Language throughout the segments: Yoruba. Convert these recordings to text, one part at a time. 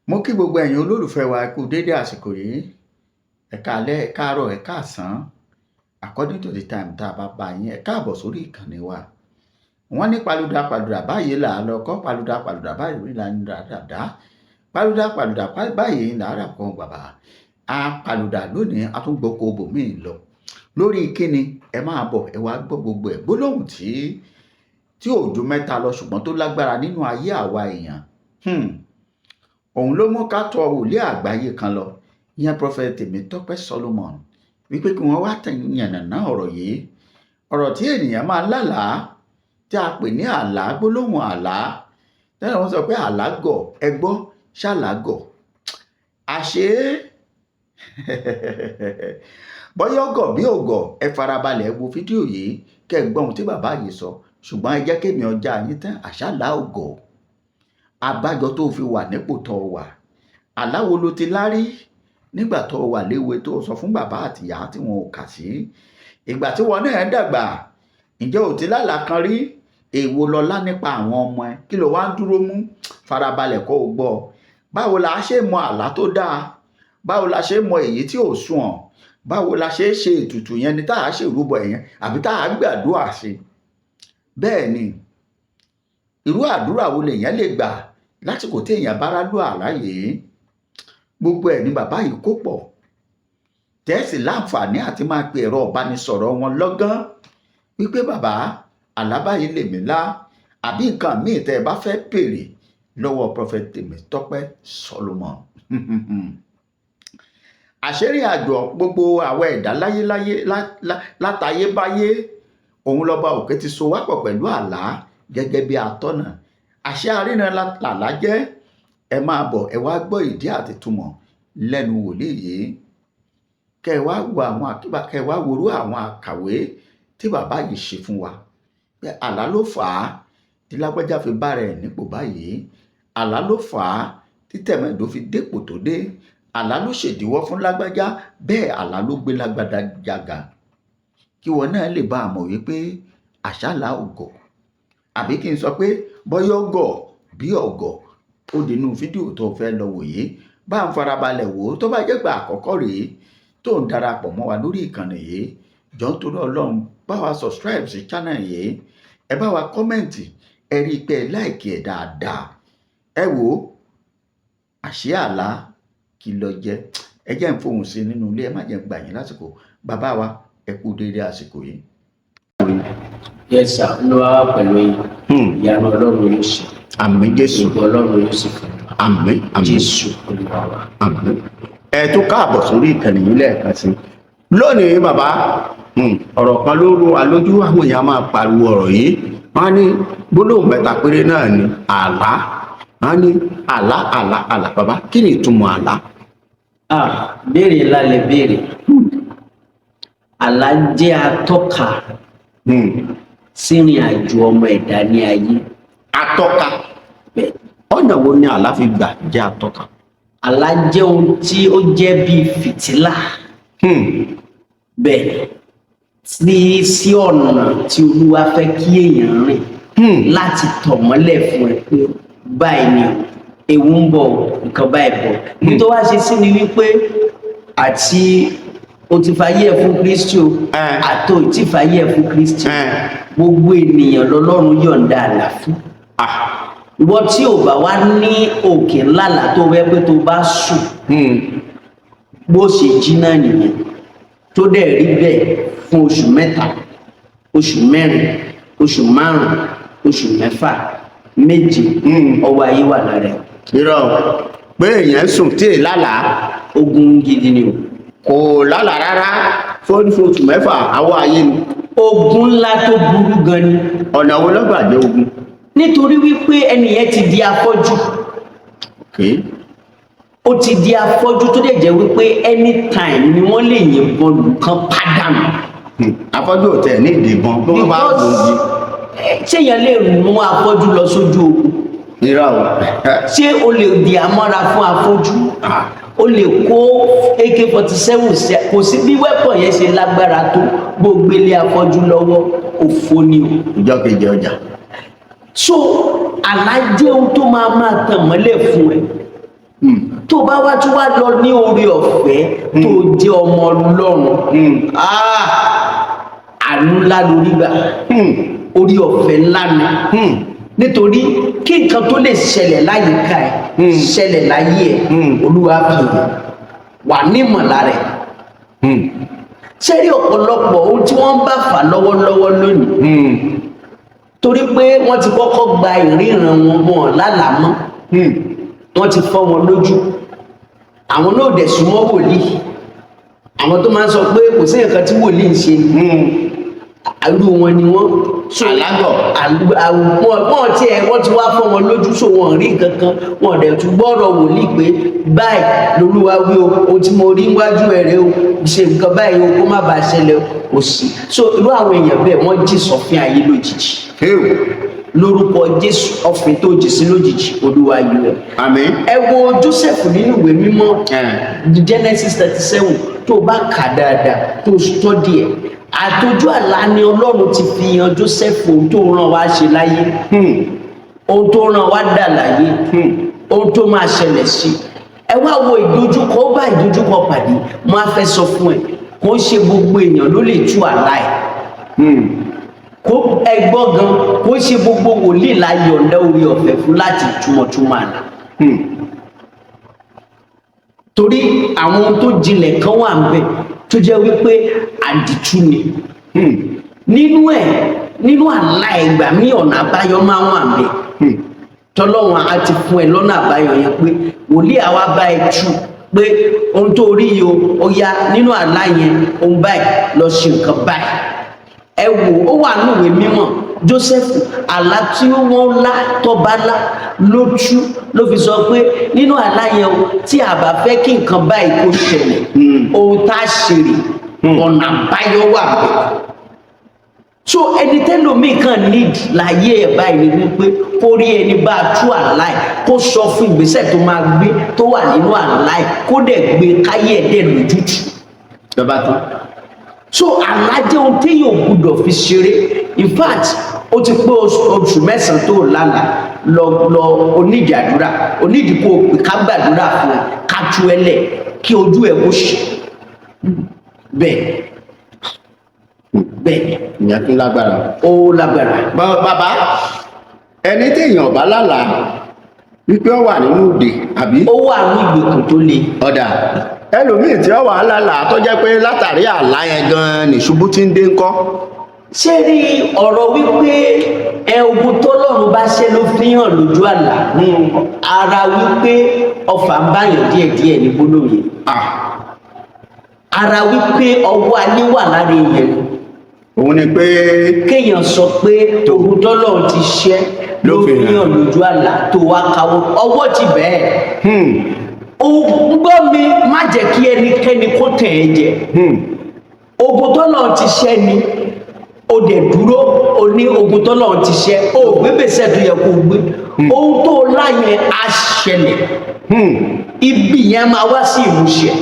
Mo kí gbogbo ẹ̀yin olólùfẹ́ wa kú dédé àsìkò yìí. Ẹ káalẹ́, ẹ káàárọ̀, ẹ káàsán. According to the time tá a bá bá yín, ẹ káàbọ̀ sórí ìkànnì wa. Wọ́n ní paluda báyìí là á lọ kọ́, paluda báyìí là ń dàdá. Paluda báyìí là á rà kan bàbá. A paluda lónìí, a tún gboko bòmíì lọ. Lórí kíni ẹ máa bọ̀, ẹ wá gbọ́ gbogbo ẹ̀. Gbólóhùn tí ò ju mẹ́ta lọ ṣùgbọ́n tó lágbára nínú ayé àwa èèyàn. Òun ló mú ká tọ wòlíì àgbáyé kan lọ, ìyẹn Prophet Temitope Solomon, wípé kí wọ́n wá yànnàná ọ̀rọ̀ yìí. Ọ̀rọ̀ tí ènìyàn máa lálàá, tí a pè ní àlá, gbólóhùn àlá. Tẹ́lẹ̀ wọ́n sọ pé àlá gọ̀, ẹ gbọ́ ṣàlágọ̀. Àṣé bọ́yọ̀ gọ̀ bí ògọ̀, ẹ farabalẹ̀ wo fídíò yìí kẹ́ ẹ gbọ́ ohun tí bàbá yìí sọ. Ṣùgbọ́n ẹ jẹ́ kémi ọjà yín tán, àṣàlá ògọ̀. Abájọ tó fi wà nípò tó wà. Àlá wo ló ti lárí nígbà tó wà léwe tó sọ fún bàbá àtìyá tí wọn ò kà sí? Ìgbà tí wọn náà dàgbà, ǹjẹ́ ò ti lálà kan rí? Èwo lọlá nípa àwọn ọmọ ẹ? Kí ló wá ń dúró mú? Farabalẹ̀ kó o gbọ́. Báwo la ṣe mọ àlá tó dáa? Báwo la ṣe mọ èyí tí ò sunwọ̀n? Báwo la ṣe ṣe ètùtù yẹn ni tá a ṣe ìrúbọ yẹn àbí tá a gbàdúrà sí? Bẹ́ẹ̀ ni, irú àdúrà wo lèèyàn lè gbà lásìkò tí èèyàn bá rálù àlá yìí? Gbogbo ẹ̀ ni bàbá yìí kó pọ̀. Tẹ́sí láǹfààní àti máa pe ẹ̀rọ ìbánisọ̀rọ̀ wọn lọ́gán wípé bàbá àlá báyìí lèmi lá, àbí nǹkan míì tẹ́ ẹ bá fẹ́ béèrè lọ́wọ́ Prophet Temitope Solomon. Àṣírí àjọ gbogbo àwọn ẹ̀dá láyéláyé látayébáyé, òun lọ́ba òkè ti so wá pọ̀ pẹ̀lú àlá gẹ́gẹ́ bí atọ́nà. Àṣẹ àríran làlá jẹ́. Ẹ máa bọ̀, ẹ wá gbọ́ ìdí àti túmọ̀ lẹ́nu wòlíì yìí. Kẹ́ ẹ wá wo àwọn àkíbà, kẹ́ ẹ wá worú àwọn àkàwé tí bàbá yìí ṣe fún wa. Àlá ló fà á tí lágbájá fi bára ẹ̀ nípò báyìí. Àlá ló fà á tí tẹ̀mẹ̀dó fi dépò tó dé. Àlá ló ṣèdíwọ́ fún lágbájá, bẹ́ẹ̀ àlá ló gbé lágbádá jàgà. Kí wọn náà lè bá a mọ̀ wípé àṣàlá ògọ̀, àbí kí n sọ pé bọ́yọ̀ gọ̀ bí ọ̀gọ̀. Ó dínú fídíò tó fẹ́ lọ wò yìí. Bá ń farabalẹ̀ wò ó, tó bá jẹ́ gbà àkọ́kọ́ rèé tó ń darapọ̀ mọ́ wa lórí ìkànnì yìí, jọ̀ọ́ nítorí Ọlọ́run bá wa subscribe sí channel yìí. Ẹ bá wa kọ́mẹ̀ǹtì, ẹ rí i pé ẹ láìkì ẹ̀ dáadáa. Ẹ wò ó, àṣé àlá kí ló jẹ́? Ẹ jẹ́ ń fohùn sí nínú ilé, ẹ má jẹ́ ń gbà yín lásìkò. Bàbá wa, ẹ kú déédéé àsìkò yìí. Yes sir, Olúwa pẹ̀lú yín. Ìyanu Ọlọ́run yóò ṣe. Àmín Jésù. Ìgbọ́ Ọlọ́run yóò sì fún wa. Àmín. Jésù Olúwa wa. Àmín. Ẹ tún káàbọ̀ sórí ìkànnì yìí lẹ́ẹ̀kan sí. Lónìí bàbá, ọ̀rọ̀ kan ló rú wa lójú, àwọn èèyàn máa pariwo ọ̀rọ̀ yìí. Wọ́n á ní gbólóhùn mẹ́ta péré náà ni àlá. Wọ́n á ní àlá. Bàbá, kí ni ìtumọ̀ àlá? Béèrè ńlá lẹ béèrè. Àlá jẹ́ atọ́ka sírìn àjò ọmọ ẹ̀dá ní ayé. Atọ́ka. Ọ̀nà wo ni àlá fi gbà jẹ́ atọ́ka? Àlá jẹ́ ohun tí ó jẹ́ bíi fìtílà. Bẹ́ẹ̀ ni sí ọ̀nà tí Olúwa fẹ́ kí èèyàn rìn láti tọ̀ mọ́lẹ̀ fún ẹ pé báyìí ni ewu ń bọ̀, nǹkan báyìí bọ̀. Ní tó wá ṣe sí ni wípé àti o ti fàyè ẹ̀ fún Kristi o, àtò tí fàyè ẹ̀ fún Kristi, gbogbo ènìyàn lọ́lọ́run yọ̀ǹda àlá fún. Ìwọ tí ò bá wá ní òkè ńlá là tó wẹ́ pé tó bá sùn bó ṣe jí náà nìyẹn, tó dẹ̀ rí bẹ́ẹ̀ fún oṣù mẹ́ta, oṣù mẹ́rin, oṣù márùn-ún, oṣù mẹ́fà, méje, ọwọ́ ayé wà lára ẹ̀. Irọ́ pé èèyàn sùn tí ì lálàá. Ogun gidi ni o. Kò lálàá rárá fún oṣù mẹ́fà, àwọ̀ ayé ni. Ogun ńlá tó burú gan ni. Ọ̀nà wo ló gbà jẹ́ ogun? Nítorí wípé ẹnìyẹn ti di afọ́jú. Ó ti di afọ́jú tó dẹ̀ jẹ́ wípé anytime ni wọ́n lè yìnbọn lù kán pàdánù. Afọ́jú ò tẹ̀ ní ìdìbọn bí wọ́n bá gbòógì. Ṣéyàn lè mú afọ́jú lọ sójú ogun? Irọ́ o. Ṣé o lè di àmọ́ra fún afọ́jú? O lè kó AK-47, kò sí bí wẹ́pọ̀ yẹn ṣe lágbára tó, gbogbo ilé afọ́jú lọ́wọ́ òfo ni o. Ìjọ kejì ọjà. So àlá jẹ́ ohun tó máa tàn mọ́lẹ̀ fún ẹ. tó bá wá tún wá lọ ní orí ọ̀fẹ́ tó jẹ́ ọmọ Ọlọ́run àánú ńlá lórí gbà orí ọ̀fẹ́ ńlá ni nítorí kí nǹkan tó lè ṣẹlẹ̀ láyìíká ẹ̀ ṣẹlẹ̀ láyé ẹ̀ Olúwa fi wà nímọ̀ lára ẹ̀ sẹ́rí ọ̀pọ̀lọpọ̀ ohun tí wọ́n bá fà lọ́wọ́lọ́wọ́ lónìí torí pé wọ́n ti kọ́kọ́ gba ìríran wọn lálàá mọ́ wọ́n ti fọ́ wọn lójú àwọn náà dẹ̀ súnmọ́ wòlíì àwọn tó máa ń sọ pé kò sí nǹkan tí wòlíì ń ṣe irú wọn ni wọ́n alágọ̀ wọ́n ti wá fọ́ wọn lójú so wọn rí nǹkan kan wọn dẹ̀ tún gbọ́rọ̀ wòlíì pé báyìí lolúwa wí o ohun tí mo rí níwájú ẹ̀ rẹ o ṣe nǹkan báyìí o kó má bàa ṣẹlẹ̀ o sí so irú àwọn èèyàn bẹ́ẹ̀ wọ́n jí sọ̀fin ayé lójijì lórúkọ Jésù ọ̀fìn tó jì sí lójijì Olúwa yọ ẹ́. Àmín. Ẹ wo Joseph nínú ìwé mímọ́ Genesis 37 tó bá kà dáadáa tó study ẹ̀ àtọjú àlá ni Ọlọ́run ti fi hàn Joseph ohun tó rán wa ṣe láyé ohun tó rán wa dà láyé ohun tó máa ṣẹlẹ̀ sí ẹ wá wo ìdojúkọ ó bá ìdojúkọ pàdé mo á fẹ́ sọ fún ẹ kò ń ṣe gbogbo èèyàn ló lè tú àlá ẹ̀ kó ẹgbọ́ gan kó ṣe gbogbo wòlíì la yọ̀ǹda orí ọ̀fẹ́ fún láti túmọ̀túmọ̀ àlá torí àwọn ohun tó jinlẹ̀ kan wà ń bẹ̀ tó jẹ́ wípé àdìtú ni nínú àlá ẹgbà mí ọ̀nà àbáyọ máa wà ń bẹ̀ tọ́lọ́run á ti fún ẹ lọ́nà àbáyọ yẹn pé wòlíì àwa bá ẹ tú pé ohun tó rí yìí ó yá nínú àlá yẹn ohun báyìí lọ ṣe nǹkan báyìí ẹ wò ó wà níwèé mímọ́ Joseph àlá tí wọ́n lá tọ́ba lá ló tú ló fi sọ pé nínú àlá yẹn o tí a bá fẹ́ kí nǹkan báyìí kó ṣẹlẹ̀ ohun tá a ṣe rè ọ̀nà àbáyọ wà bẹ́ẹ̀ so ẹni tẹ́lòmíì kan need láyé ẹ̀ báyìí ni wípé kó rí ẹni bá a tú àlá ẹ̀ kó sọ fún ìgbésẹ̀ tó máa gbé tó wà nínú àlá ẹ̀ kó dẹ̀ gbé káyé ẹ̀ dẹ̀ lójútùú lọ́ba tán. So àlá jẹ́ ohun téèyàn gbọ́dọ̀ fi ṣeré in fact ó ti pé oṣù mẹ́sàn-án tó lálàá lọ onídìí àdúrà onídìí kó o pè ká gbàdúrà fún ẹ ká tú ẹ lẹ̀ kí ojú ẹ kó ṣe bẹ́ẹ̀ ìyẹn tún lágbára. ó lágbára. bàbá ẹni téèyàn bá lálàá wípé ó wà nínú ìdè àbí. ó wà ní ìgbèkùn tó le. ọ̀dà ẹlòmíì tí ó wà á lálàá tó jẹ́ pé látàrí àlá yẹn gan-an nìṣubú tí ń dé ńkọ́. ṣé rí ọ̀rọ̀ wípé ogun tọ́lọ́run bá ṣe ló fi hàn lójú àlá ara wípé ọfà ń báyàn díẹ̀díẹ̀ ní gbólóhùn yẹn ara wípé ọwọ́ ayé wà lára èèyàn òun ni pé kéèyàn sọ pé ogun tọ́lọ́run ti ṣe ló fi hàn lójú àlá tó wá káwọ́ ọwọ́ ti bẹ́ẹ̀ gbọ́ mi má jẹ́ kí ẹnikẹ́ni kó tẹ̀ ẹ́ jẹ ogun tọ́lọ́run ti ṣe ni o dẹ̀ dúró o ní ogun tọ́lọ́run ti ṣe o gbé gbèsè tó yẹ kó gbé ohun tó láyẹn á ṣẹlẹ̀ ibi yẹn máa wá sí ìmúṣẹ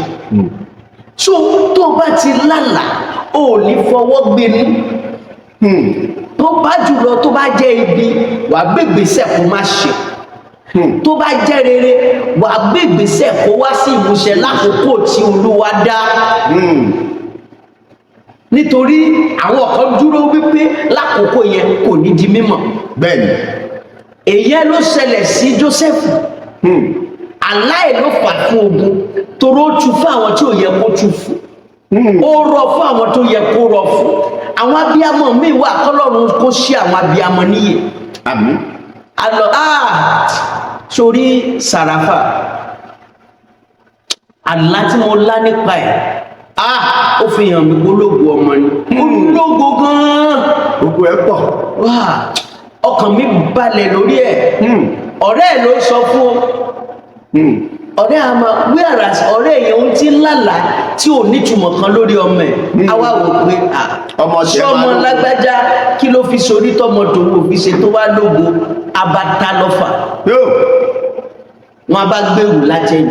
so tó bá ti lálàá o ò ní fọwọ́ gbénú tó bá jùlọ tó bá jẹ́ ibi wàá gbé gbèsè kó má ṣe tó bá jẹ́ rere wàá gbé gbèsè kó wá sí ìmúṣẹ lákòókò tí Olúwa dá nítorí àwọn kan dúró wípé lákòókò yẹn kò ní di mímọ̀. bẹ́ẹ̀ni. èyí ló ṣẹlẹ̀ sí Joseph aláì ló fà fún ogun toró tú fún àwọn tí ò yẹ kó tú fún ó rọ fún àwọn tó yẹ kó rọ fún àwọn abiyamọ míì wà kọ́lọ́run kó ṣí àwọn abiyamọ níyè. àmín. àlọ sórí Sàràfà àlá tí mo lá nípa ẹ̀ ó fi hàn mí gbólógbò ọmọ ni ológo gan-an gbogbo ẹ pọ̀ ọkàn mi balẹ̀ lórí ẹ̀ ọ̀rẹ́ ẹ̀ ló sọ fún ọ̀rẹ́ àmọ́ wíwàrà ọ̀rẹ́ yẹn ohun tí ń lálàá tí ò nítumọ̀ kan lórí ọmọ ẹ̀ àwa wò pé ṣọmọ lágbájá kí ló fi sórí tọmọ tòun ò fi ṣe tó wá lógo abata lọ́fà wọn bá gbèrú látẹ̀yìn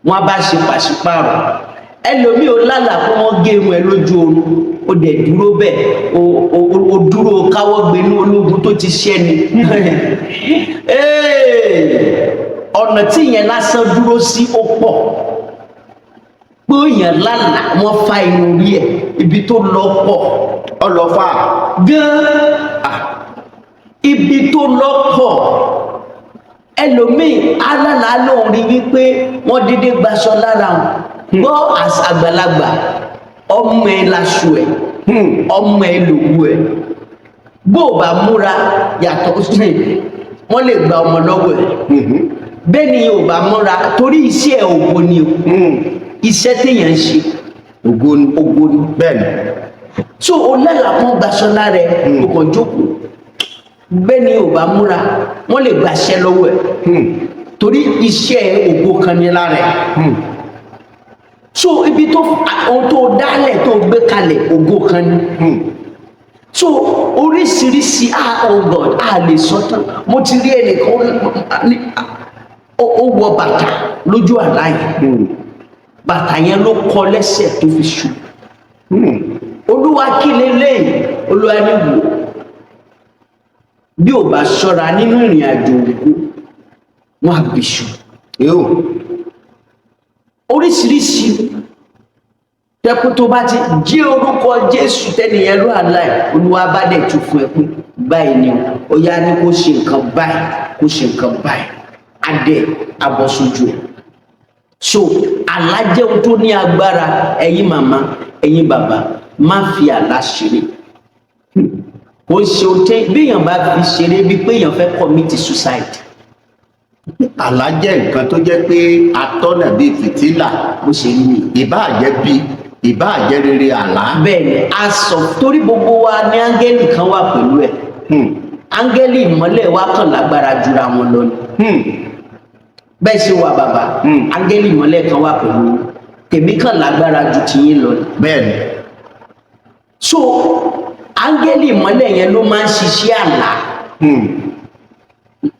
wọn bá ṣe pàṣípààrọ̀ ẹlòmíì ò lálàá kó wọn gé irun ẹ lójú oorun ó dẹ̀ dúró bẹ́ẹ̀ ó dúró káwọ́ gbénú ológun tó ti ṣẹ́ ni ọ̀nà tí ìyẹn lásán dúró sí ó pọ̀ pé èèyàn lálàá wọ́n fa inú rí ẹ̀ ibi tó lọ pọ̀ ọlọ́fà gan ibi tó lọ pọ̀ ẹlòmíì alálàá lòun rí wípé wọ́n dédé gbaṣọ lára wọn gbọ́ àgbàlagbà ọmọ ẹ laṣọ ẹ ọmọ ẹ lòwú ẹ bó o bá múra yàtọ̀ sí wọ́n lè gba ọmọ lọ́wọ́ ẹ bẹ́ẹ̀ ni o bá múra torí iṣẹ́ ògo ni o iṣẹ́ téèyàn ń ṣe ògo ni bẹ́ẹ̀ ni so o lẹ́la kan gbaṣọ lára ẹ o kàn jókòó bẹ́ẹ̀ ni o bá múra wọ́n lè gbaṣẹ́ lọ́wọ́ ẹ torí iṣẹ́ ògo kan ní lára ẹ so ibi tó ohun tó dálẹ̀ tó gbé kalẹ̀ ògo kan ní so oríṣiríṣi oh God lè sọ tán mo ti rí ẹnìkan ó wọ bàtà lójú àlá yìí bàtà yẹn ló kọ lẹ́sẹ̀ tó fi ṣu olúwa kí leléyìí olúwa ní wò bí ò bá ṣọ́ra nínú ìrìn àjò ògo wọn á bìṣù oríṣiríṣi tẹkù tó bá ti jí orúkọ Jésù tẹnìyẹn ló àláì olúwa bá dẹ̀ tún fún ẹ pé báyìí ni ó yá ní kó ṣe nǹkan báyìí kó ṣe nǹkan báyìí adẹ abọ́sójú ẹ̀ so àlá jẹ́ ohun tó ní agbára ẹ̀yin màmá ẹ̀yin bàbá má fi àlá ṣeré kò ṣe ohun tẹ́ béèyàn bá fi ṣeré bíi pé èèyàn fẹ́ commit suicide. àlá jẹ́ nǹkan tó jẹ́ pé atọ́nà bíi fìtílà bó ṣe ń yìn ìbáà jẹ́ bí ìbáà jẹ́ rere àlá. bẹ́ẹ̀ ni a sọ torí gbogbo wa ní áńgẹ́lì kan wà pẹ̀lú ẹ̀ áńgẹ́lì ìmọ́lẹ̀ wa kàn lágbára jura wọn lọ ni bẹ́ẹ̀ ṣe wà bàbá áńgẹ́lì ìmọ́lẹ̀ kan wà pẹ̀lú tèmi kàn lágbára ju tiyín lọ ni. bẹ́ẹ̀ ni. so áńgẹ́lì ìmọ́lẹ̀ yẹn ló máa ń ṣiṣẹ́ àlá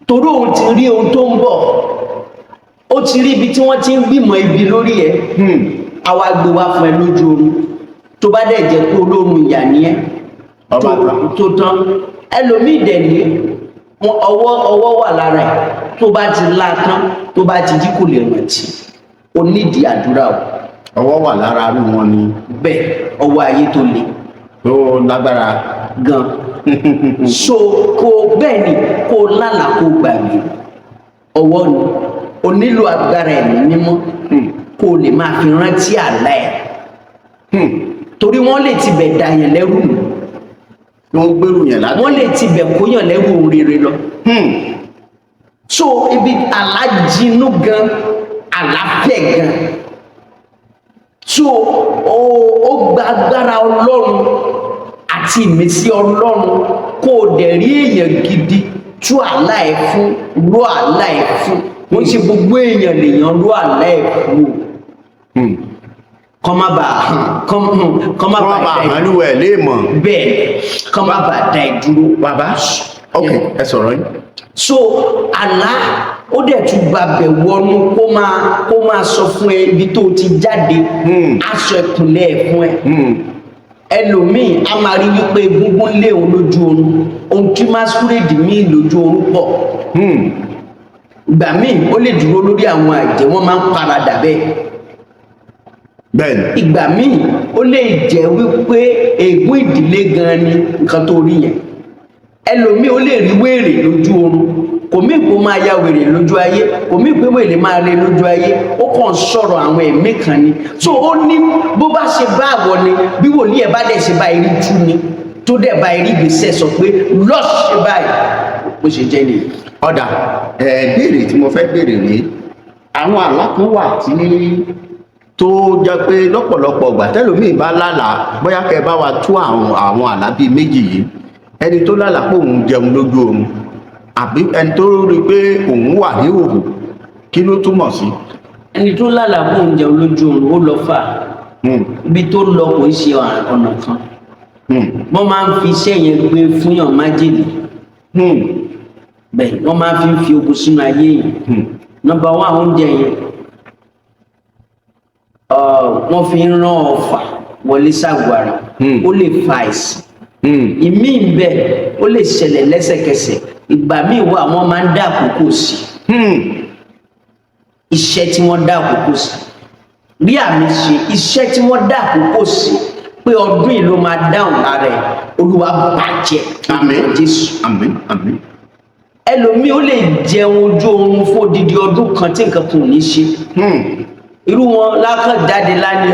torí òun ti rí ohun tó ń bọ̀ ó ti rí ibi tí wọ́n ti ń gbìmọ̀ ibi lórí ẹ̀ àwa gbé wá fún ẹ lójú oorun tó bá dẹ̀ jẹ́ pé olórun ìyà ni ẹ́ tó tán ẹlòmíì dẹ̀ ní ọwọ́ wà lára ẹ̀ tó bá ti lá tán tó bá ti jí kò lè rántí o nídìí àdúrà o. ọwọ́ wà lára rú wọn ni. bẹ́ẹ̀ ọwọ́ ayé tó le. tó lágbára. gan so kò bẹ́ẹ̀ ni kò lálàá kò gbàgbé ọwọ́ ni o nílò agbára ẹ̀mí mímọ́ kó o lè máa fi rántí àlá ẹ̀ torí wọ́n lè tibẹ̀ dà yẹn lẹ́rù nù wọ́n gbèrú yẹn láti. wọ́n lè tibẹ̀ kó yàn lẹ́rù ohun rere lọ. so ibi àlá jinú gan àlá fẹ̀ gan so ó gba agbára Ọlọ́run àti ìmísí Ọlọ́run kó o dẹ̀ rí èèyàn gidi tú àlá ẹ̀ fún ró àlá ẹ̀ fún wọ́n ṣe gbogbo èèyàn lèèyàn ró àlá ẹ̀ fún o kọ́ má bàa hàn lúwẹ̀ léèmọ̀. bẹ́ẹ̀ kọ́ má bàa da ẹ̀ dúró. bàbá ok ẹ sọ̀rọ̀ yìí. so àlá ó dẹ̀ tún gbàbẹ̀ wọnú kó máa sọ fún ẹ ibi tó ti jáde aṣọ ìkùnlẹ̀ ẹ̀ fún ẹ ẹlòmíì a máa rí wípé egungun lé òun lójú oorun ohun tí masquerade míì lójú oorun pọ̀ ìgbà míì ó lè dúró lórí àwọn àjẹ́ wọ́n máa ń paradà bẹ́ẹ̀ bẹ́ẹ̀ni. ìgbà míì ó lè jẹ́ wípé ègún ìdílé gan ni nǹkan tó rí yẹn ẹlòmíì ó lè rí wèrè lójú oorun kò mí kó máa ya wèrè lójú ayé kò mí pé wèrè máa rí lójú ayé ó kàn sọ̀rọ̀ àwọn ẹ̀mí kan ni so ó ní bó bá ṣe bá àwọ̀ ni bí wòlíì ẹ̀ bá dẹ̀ ṣe bá irí tú ni tó dẹ̀ bá irí gbèsè sọ pé lọ́ọ̀ṣì ṣe báyìí bó ṣe jẹ́ nìyí. ọ̀dà béèrè tí mo fẹ́ béèrè rèé àwọn àlá kan wà tí tó jẹ́ pé lọ́pọ̀lọpọ̀ ìgbà tẹ́lòmíì bá lálàá bóyá kẹ́ bá wa tú àwọn àlá bíi méjì yìí ẹni tó lálàá pé òun jẹun lójú oorun àbí ẹni tó rí pé òun wà ní òhù kí ló túmọ̀ sí. ẹni tó lálàá pé òun jẹun lójú oorun ó lọ fà ibi tó lọ kò ń ṣe ọ̀nà kan wọ́n máa ń fi iṣẹ́ yẹn gbé fúnyàn májèlé bẹ́ẹ̀ wọ́n máa fi ogun sínú ayé yìí nọ́mbà wá oúnjẹ yẹn wọ́n fi ń rán ọfà wọlé ságwara ó lè fa àìsàn ìmí ń bẹ ó lè ṣẹlẹ̀ lẹ́sẹ̀kẹsẹ̀ ìgbà míì wà wọ́n máa ń dá àkókò sí iṣẹ́ tí wọ́n dá àkókò sí bí àmì ṣe iṣẹ́ tí wọ́n dá àkókò sí pé ọdún yìí ló máa dáhùn lára ẹ̀ Olúwa bàjẹ́ Àmín. Jésù. Àmín. Àmín. Ẹlòmíì ó lè jẹun ojú oorun fún odidi ọdún kan tí nǹkan kan ò ní ṣe irú wọn lákàn jáde lánìí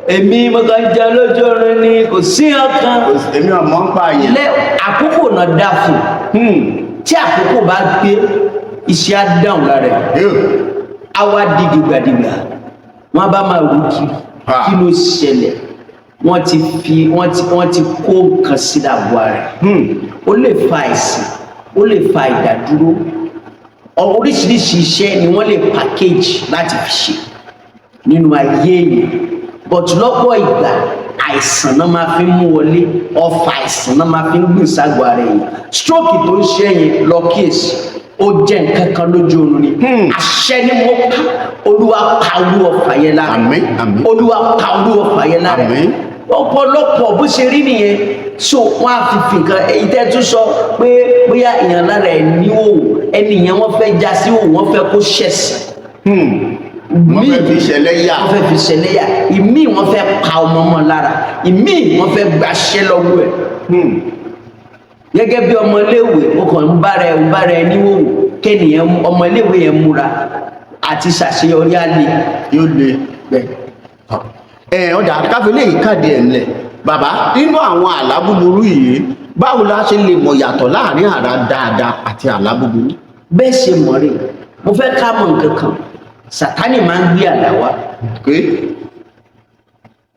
èmi mo kàn jẹ lójú oorun ni kò sí ọkàn Èmi ọmọ ń pa yẹn. ilé àkókò náà dá fún tí àkókò bá gbé iṣẹ́ á dáhùn lára ẹ̀ á wá di dìgbàdìgbà wọn bá máa rú kí ló ṣẹlẹ̀ wọ́n ti kó nǹkan sí àgọ́ rẹ̀ ó lè fa àìsàn ó lè fa ìdádúró oríṣiríṣi iṣẹ́ ni wọ́n lè package láti fi ṣe nínú ayé yìí but lọ́pọ̀ ìgbà àìsàn náà máa fi mú wọlé ọfà àìsàn náà máa fi ń gbìn ságọ́ ara yìí stroke tó ń ṣe yẹn lọ kíyèsí ó jẹ́ nǹkan kan lójú oorun ni àṣẹ ni mo pa Olúwa pa olú ọfà yẹn lára Àmín. Àmín. Olúwa pa olú ọfà yẹn lára Àmín. ọ̀pọ̀lọpọ̀ bó ṣe rí nìyẹn so wọn á fi nǹkan èyí tẹ́ tún sọ pé bóyá èèyàn lára ẹ̀ ní òwò ẹni yẹn wọ́n fẹ́ já sí òwò wọ́n fẹ́ kó ṣẹ̀sì. Wọ́n fẹ́ fi ṣẹlẹ̀ yà. wọ́n fẹ́ fi ṣẹlẹ̀ yà ìmíì wọ́n fẹ́ pa ọmọ lára ìmíì wọ́n fẹ́ gbaṣẹ́ lọ́wọ́ ẹ̀. gẹ́gẹ́ bí ọmọléèwé ó kàn ń bára ẹ níwòwò kẹ́nìyàn ọmọléèwé yẹn múra àti ṣàṣeyọrí á le. Yóò le. Bẹ́ẹ̀. Ọjà káfí lè káàdì ẹ̀ ńlẹ̀ bàbá nínú àwọn àlá búburú yìí báwo la ṣe lè mọ̀ yàtọ̀ láàrin àlá dáadáa àti àlá búburú. bẹ́ẹ̀ ṣe mọ̀ rè mo fẹ́ ká mọ̀ nǹkan kan Sátánì máa ń gbé àlá wá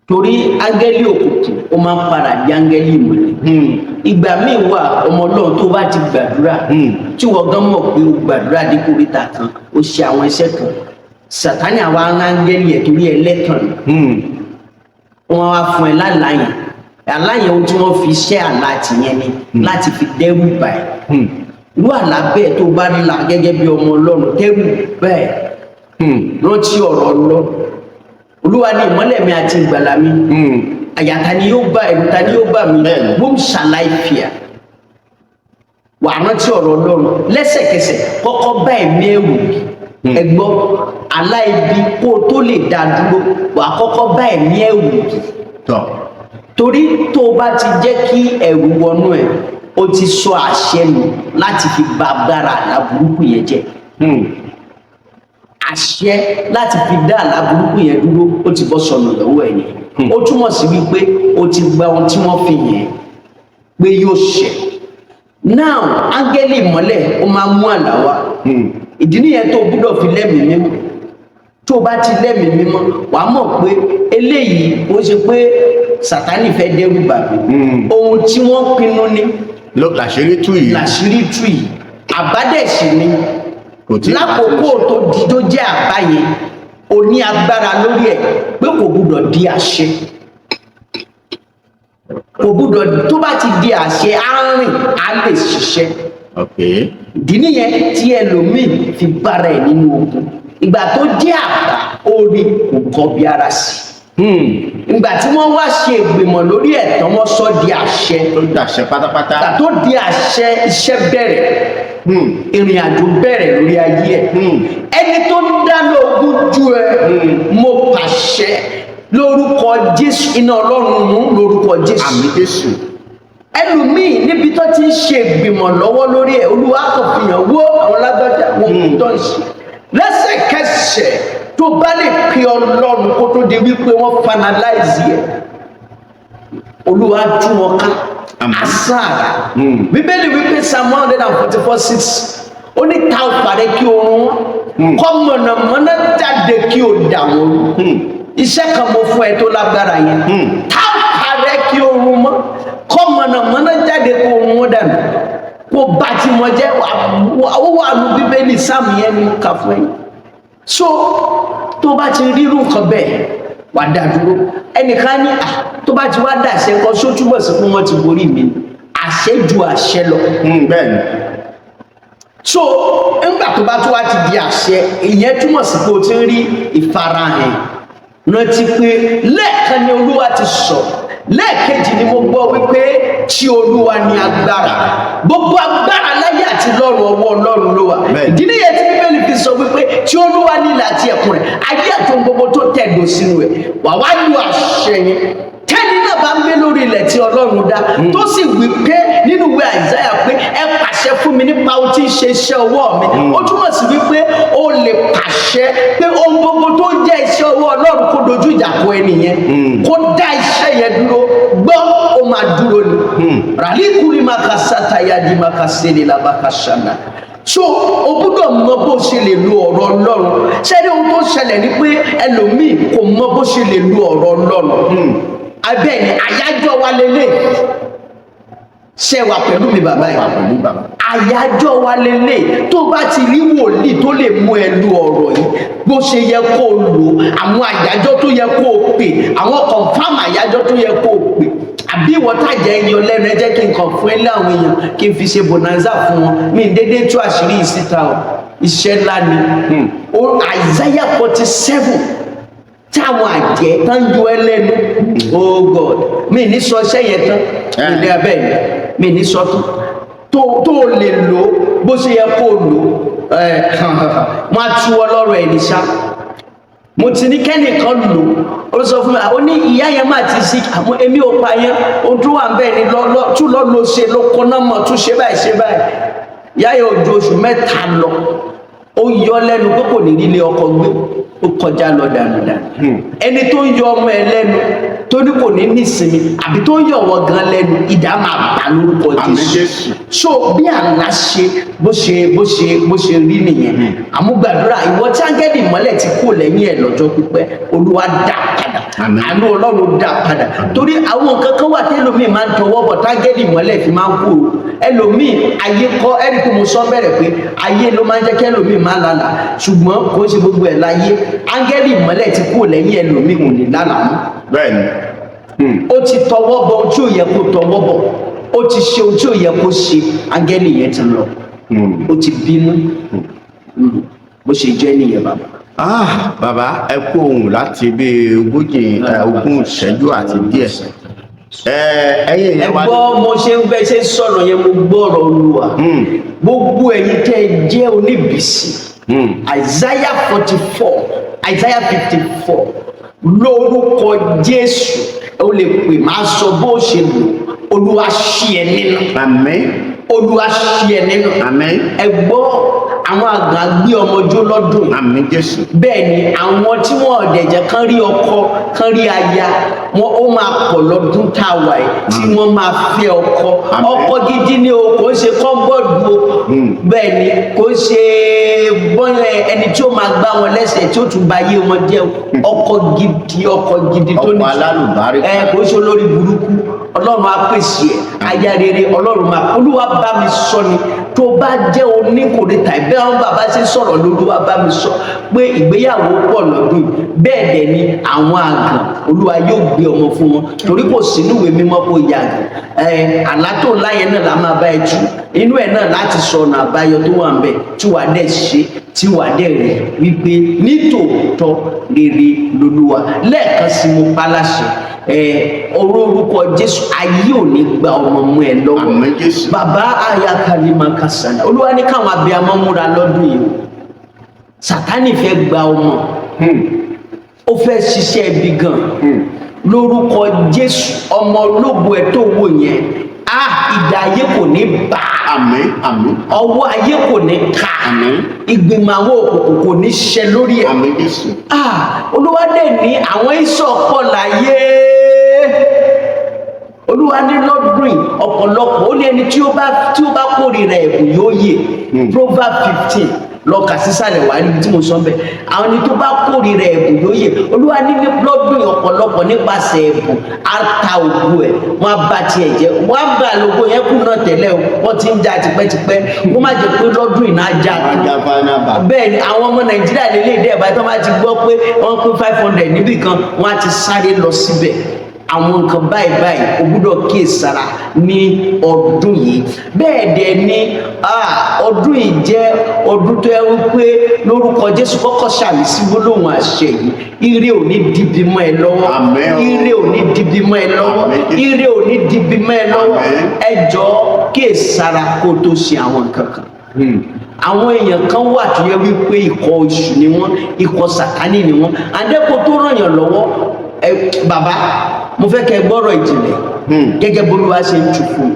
torí áńgẹ́lì òkùnkùn ó máa ń padà di áńgẹ́lì ìmọ́lẹ̀ ìgbà míì wà ọmọ Ọlọ́run tó bá ti gbàdúrà tí wọ́n gan mọ̀ pé o gbàdúrà dé kórìíta kan ó ṣe àwọn iṣẹ́ kan Sátánì àwa áńgẹ́lì ẹ̀ torí ẹlẹ́tàn wọn wá fún ẹ láláyìn aláyìn ohun tí wọ́n fi ṣẹ́ àlá tìyẹn ni láti fi dẹ́rù bà ẹ́ irú àlá bẹ́ẹ̀ tó bá ńlá gẹ́gẹ́ bí ọmọ Ọlọ́run dẹ́rù bẹ́ẹ̀ rántí ọ̀rọ̀ Ọlọ́run Olúwa ní ìmọ́lẹ̀ mi àti ìgbàlà mi àyà ta ni yóò bá ẹ̀rù ta ni yóò bá mi whom shall I fear wà rántí ọ̀rọ̀ Ọlọ́run lẹ́sẹ̀kẹsẹ̀ kọ́kọ́ bá ẹ̀mí ẹ̀rù ẹgbọ́ aláìbí kó o tó lè dá dúró wà kọ́kọ́ bá ẹ̀mí ẹ̀rù torí tó o bá ti jẹ́ kí ẹ̀rù wọnú ẹ̀ o ti sọ àṣẹ nù láti fi bá agbára àlá burúkú yẹn jẹ àṣẹ láti fi dá àlá burúkú yẹn dúró ó ti bọ́ sọnù lọ́wọ́ ẹ̀ yẹn ó túmọ̀ sí wípé o ti gba ohun tí wọ́n fi yẹn pé yóò ṣẹ now áńgẹ́lì ìmọ́lẹ̀ ó máa mú àlá wá ìdí nìyẹn tó o gbúdọ̀ fi lẹ́mìí mímọ́ tó o bá ti lẹ́mìí mímọ́ wà á mọ̀ pé eléyìí ó ṣe pé Sátánì fẹ́ dẹ́rù bà mí ohun tí wọ́n pinnu ní làṣírí tú yìí àbádẹ́sì ni lákòókò tó jẹ́ àbá yẹn o ní agbára lórí ẹ̀ pé kò gbúdọ̀ di àṣẹ kò gbúdọ̀ tó bá ti di àṣẹ á rìn á lè ṣiṣẹ́ ìdí nìyẹn tí ẹlòmíì fi bára ẹ̀ nínú ogun ìgbà tó jẹ́ àbá orí kò kọbi ara sí ìgbà tí wọ́n wá ṣe ìgbìmọ̀ lórí ẹ̀ tán wọ́n sọ di àṣẹ tó dàṣẹ pátápátá ìgbà tó di àṣẹ iṣẹ́ bẹ̀rẹ̀ ìrìn àjò bẹ̀rẹ̀ lórí ayé ẹ̀ ẹni tó ń dáná ogun ju ẹ mo pàṣẹ lórúkọ Jésù iná Ọlọ́run mú lórúkọ Jésù àmín Jésù ẹlòmíì níbi tó ti ń ṣe ìgbìmọ̀ lọ́wọ́ lórí ẹ̀ Olúwa kò fìyàn wó àwọn lágbájá wọn tó ń ṣe lẹ́sẹ̀kẹsẹ̀ tó bá lè pe Ọlọ́run kó tó di wípé wọ́n finalize ẹ̀ Olúwa tú wọn ká asáàrà Bíbélì wípé Psalm 144:6 ó ní ta ọ̀pàrẹ́ kí oorun wọn kọ́ mọ̀nàmọ́ná jáde kí o dà wọ́n iṣẹ́ kan mo fún ẹ tó lágbára yẹn ta ọ̀pàrẹ́ kí oorun mọ́ kọ́ mọ̀nàmọ́ná jáde kí oorun wọn dànù kó bá ti mọ jẹ́ ó wà ní Bíbélì Sáàmù yẹn ní ká fún ẹ so tó bá ti rírun nǹkan bẹ́ẹ̀ wà dá dúró ẹnìkan ní tó bá ti wá dàṣẹ nǹkan só túbọ̀ sí fún wọn ti borí mi àṣẹ ju àṣẹ lọ. bẹ́ẹ̀ni. so nígbà tó bá tó wá ti di àṣẹ ìyẹn túmọ̀ sí pé o ti ń rí ìfarahàn rántí pé lẹ́ẹ̀kan ni Olúwa ti sọ lẹ́ẹ̀kejì ni mo gbọ́ wípé tí Olúwa ní agbára gbogbo agbára láyé àti lọ́run ọwọ́ Ọlọ́run ló wà ìdí nìyẹn tí Bíbélì fi bíbélì sọ wípé tí Olúwa ní ilẹ̀ àti ẹ̀kún rẹ̀ ayé àti ohun gbogbo tó tẹ̀dó sínú rẹ̀ wà wá lu àṣẹ yẹn tẹ́ni náà bá ń gbé lórí ilẹ̀ tí Ọlọ́run dá tó sì wí pé nínú ìwé Àìsáyà pé ẹ pàṣẹ fún mi nípa ohun tí ń ṣe iṣẹ́ ọwọ́ mi ó túmọ̀ sí wípé o lè pàṣẹ pé ohun gbogbo tó jẹ́ iṣẹ́ ọwọ́ Ọlọ́run kó dojú ìjà kọ ẹnìyẹn kó dá iṣẹ́ yẹn dúró gbọ́ ó máa dúró ni ràlíkùrí máa ka sátayá di máa ka sẹ́lẹ̀ lábàkà ṣáná so o gbọ́dọ̀ mọ bó ṣe lè lo ọ̀rọ̀ Ọlọ́run ṣẹ́ni ohun tó ṣẹlẹ̀ ni pé ẹlòmíì kò mọ bó ṣe lè lo ọ̀rọ̀ Ọlọ́run abẹ́ni àyájọ́ wa lélẹ̀ ṣe wà pẹ̀lú mi bàbá yìí àyájọ́ wa lélẹ̀ tó bá ti rí wòlíì tó lè mú ẹ lu ọ̀rọ̀ yìí bó ṣe yẹ kó o lò àwọn àyájọ́ tó yẹ kó o pè àwọn confam àyájọ́ tó yẹ kó o pè àbí ìwọ tàjẹ́ ẹyọ lẹ́nu ẹ jẹ́ kí n kàn fún ẹ láwọn èèyàn kí n fi ṣe bonanza fún wọn mi dédé tú àṣírí yìí síta o iṣẹ́ ńlá ni Isaiah 47 táwọn àjẹ́ tán yọ ẹ lẹ́nu oh God mi ní sọ iṣẹ́ yẹn tán ilé abẹ́ mi ní sọ tó lè lò bó ṣe yẹ kó lò wọ́n á tú ọ lọ́rọ̀ ẹ̀ níṣà mo ti ní kẹ́nìkan lò ó sọ fún mi ó ní ìyá yẹn máa ti sí àmọ́ èmi ò pa yẹn ohun tó wà ń bẹ́ẹ̀ ni tún lọ́ lo ṣe ló kọ́ná mọ̀ tún ṣe báyìí ìyá yẹn ò ju oṣù mẹ́ta lọ ó yọ lẹ́nu pé kò ní nílé ọkọ gbé ó kọjá lọ dànù ẹni tó ń yọ ọmọ ẹ lẹ́nu tó ní kò ní nísinmi àbí tó ń yọ ọwọ́ gan lẹ́nu ìdá máa bà lórúkọ Jésù so bí àlá ṣe bó ṣe rí nìyẹn àmúgbàdúrà ìwọ tí áńgẹ́lì ìmọ́lẹ̀ ti kú lẹ́yìn ẹ̀ lọ́jọ́ pípẹ́ Olúwa dá padà àánú Ọlọ́run dá padà torí àwọn nǹkan kan wà tẹ́lòmíì máa ń tọwọ́ bọ̀ táńgẹ́lì ìmọ́lẹ̀ fi máa ń kú ẹlòmíì ayé kọ́ ẹ̀rí pé mo sọ bẹ̀rẹ̀ pé ayé ló máa ń jẹ́ kẹ́lòmíì máa lálàá ṣùgbọ́n kò ń ṣe gbogbo ẹ̀ láyé áńgẹ́lì ìmọ́lẹ̀ ti kú lẹ́yìn ẹlòmíì kò ní lálàá mú. Bẹ́ẹ̀ni. Ó ti tọwọ́ bọ ohun tí ò yẹ kó tọwọ́ bọ̀ ó ti ṣe ohun tí ò yẹ kó ṣe áńgẹ́lì yẹn ti lọ ó ti bínú bó ṣe jẹ́ nìyẹn bàbá. Bàbá ẹ kú ohùn láti bí ogún ìṣẹ́jú àti díẹ̀ ẹ̀yin ẹ gbọ́ mo ṣe ń fẹ́ ṣe sọ̀rọ̀ yẹn mo gbọ́ ọ̀rọ̀ Olúwa gbogbo ẹ̀yin tẹ́ ẹ jẹ́ oníbìsí Isaiah 54 Isaiah 54 lórúkọ Jésù ó lè pè máa sọ bó ṣe lò Olúwa ṣí ẹ nínú àmín Olúwa ṣí ẹ nínú àmín ẹ gbọ́ àwọn àgbà gbé ọmọjó lọ́dún àmín Jésù bẹ́ẹ̀ ni àwọn tí wọ́n ọ̀dẹ̀jẹ̀ kan rí ọkọ kan rí aya wọn ó máa pọ̀ lọ́dún tá a wà yìí tí wọ́n máa fẹ́ ọkọ gidi ni o kò ṣe kọ́ńbọ́ọ̀dù o bẹ́ẹ̀ ni kò ṣe bọ́lẹ̀ ẹni tí ó máa gbá wọn lẹ́sẹ̀ tí ó tún bá yé wọn jẹ́ ọkọ gidi tó ní kò ṣe olórí burúkú Ọlọ́run á pèsè aya rere Ọlọ́run máa Olúwa bá mi sọ ni tó bá jẹ́ oníkòríta ìbẹ́ àwọn bàbá ṣe sọ̀rọ̀ lÓlúwa bá mi sọ pé ìgbéyàwó pọ̀ lọ́dún bẹ́ẹ̀ dẹ̀ ni àwọn àgàn Olúwa yóò gbé ọmọ fún wọn torí kò sínú ìwé mímọ́ kó yàgàn àlá tó láyé náà la máa bá ẹ tú inú ẹ̀ náà láti sọ ọ̀nà àbáyọ tó wà ń bẹ̀ tí wàá dẹ̀ ṣe tí wàá dẹ̀ rẹ̀ wípé nítòótọ́ rere lÓlúwa lẹ́ẹ̀kan sí mo pa láṣẹ orúkọ Jésù ayé ò ní gba ọmọ mú ẹ lọ́wọ́ bàbá ayakali makasana Olúwa ní káwọn abiyamọ múra lọ́dún yìí Sátánì fẹ́ gba ọmọ ó fẹ́ ṣiṣẹ́ ibi gan lórúkọ Jésù ọmọ ológo ẹ tó wò yẹn ìdá ayé kò ní bá àmín àmín ọwọ́ ayé kò ní ká àmín ìgbìmọ̀ àwọn òkùnkùn kò ní ṣẹ lórí ẹ̀ àmín Jésù Olúwa dẹ̀ ní àwọn ìṣọ̀pọ̀ láyé Olúwa ní lọ́dún ọ̀pọ̀lọpọ̀ ó ní ẹni tí ó bá kórìíra ẹ̀bùn yóò yè Proverbs 15 lọ́ka sísàlẹ̀ wà níbi tí mo sọ bẹ́ẹ̀ àwọn ẹni tó bá kórìíra ẹ̀bùn yóò yè Olúwa ní lọ́dún ọ̀pọ̀lọpọ̀ nípasẹ̀ ẹ̀bùn á ta ògo ẹ̀ wọ́n á bá tiẹ̀ jẹ́ wọ́n á bá lógo yẹn kú náà tẹ́lẹ̀ wọ́n ti ń ja tipẹ́tipẹ́ wọ́n má jẹ́ pé lọ́dún ìná já bẹ́ẹ̀ ni àwọn ọmọ Nàìjíríà lélẹ́ẹ̀dẹ́ ẹ̀ bá tó má ti gbọ́ pé wọ́n pé 500 níbì kan wọ́n á ti sáré lọ síbẹ̀ àwọn nǹkan báyìí o gbọ́dọ̀ kíyèsára ní ọdún yìí bẹ́ẹ̀ dẹ̀ ni ọdún yìí jẹ́ ọdún tó yẹ wípé lórúkọ Jésù kọ́kọ́ ṣàmì sí gbólóhùn àṣẹ yìí ire ò ní dìbì mọ́ ẹ lọ́wọ́ ire ò ní dìbì mọ́ ẹ lọ́wọ́ ire ò ní dìbì mọ́ ẹ lọ́wọ́ ẹ jọ̀ọ́ kíyèsára kó tó ṣe àwọn nǹkan kan àwọn èèyàn kan wà tó yẹ wípé ikọ̀ oṣù ni wọ́n, ikọ̀ sàtánì ni wọ́n, àdẹ́kọ̀ tó ràn yàn lọ́wọ́ bàbá mo fẹ́ kẹ́ gbọ́rọ̀ ìjìnlẹ̀ gẹ́gẹ́ bólúwa ṣe ń tu fún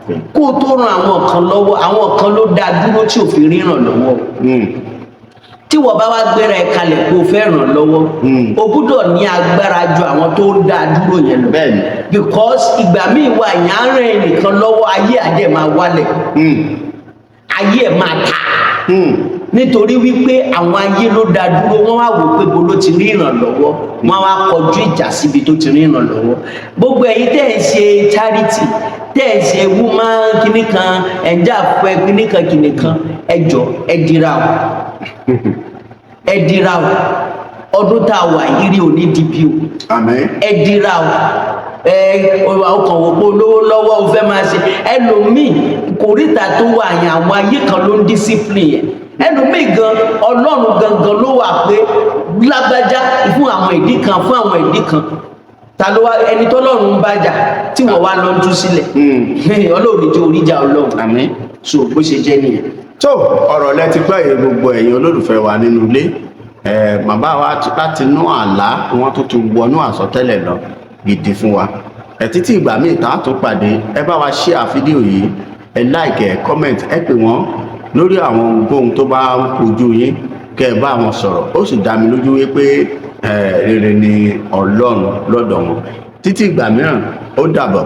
mi kó o tó ran àwọn kan lọ́wọ́, àwọn kan ló dá dúró tí ò fi ríran lọ́wọ́ tí wọ́n bá wá gbéra ẹ̀ kalẹ̀ kó o fẹ́ ràn lọ́wọ́ o gbúdọ̀ ní agbára ju àwọn tó ń dá dúró yẹn lọ because ìgbà míì wà yàn án rìn nìkan lọ́wọ́ ayé àdẹ̀ máa wálẹ̀ ayé ẹ̀ máa ta nítorí wípé àwọn ayé ló dá dúró wọ́n wá wò pé bolo ti rí ìrànlọ́wọ́ wọ́n wá kọjú ìjà síbi tó ti rí ìrànlọ́wọ́ gbogbo ẹ̀yin tẹ́ ẹ̀ ṣe charity tẹ́ ẹ̀ ṣe woman kìnnì kan ẹ̀já fẹ́ kìnnì kan ẹ jọ̀ọ́ ẹ dira o ọdún tá a wà yìí rí òní dìbì o ẹ dira o ọkàn wò pé olówó lọ́wọ́ o fẹ́ máa ṣe ẹlòmíì kòríta tó wà yẹn àwọn ayé kan ló ń discipline yẹn ẹlòmíì gan ọlọ́run gangan ló wà pé lágbájá fún àwọn ìdí kan ta ló wá ẹni tọ́lọ́run ń bájà tí wọ́n wá lọ ń tú sílẹ̀ ọlọ́run jẹ́ oríjà ọlọ́run so bó ṣe jẹ́ nìyẹn. tó ọ̀rọ̀ lẹ ti gbọ́ yìí gbogbo ẹ̀yin olólùfẹ́ wa nínú ilé bàbá wa láti inú àlá wọn tó ti wọnú àsọtẹ́lẹ̀ lọ gidi fún wa títí ìgbà míì tá a tún pàdé ẹ bá wa share fídíò yìí ẹ like ẹ comment ẹ pè wọ́n lórí àwọn ohun tó bá ń kojú yín kẹ́ ẹ bá wọn sọ̀rọ̀ ó sì dá mi lójú wípé rere ni Ọlọ́run lọ́dọ̀ wọn títí ìgbà mìíràn ó dàbọ̀.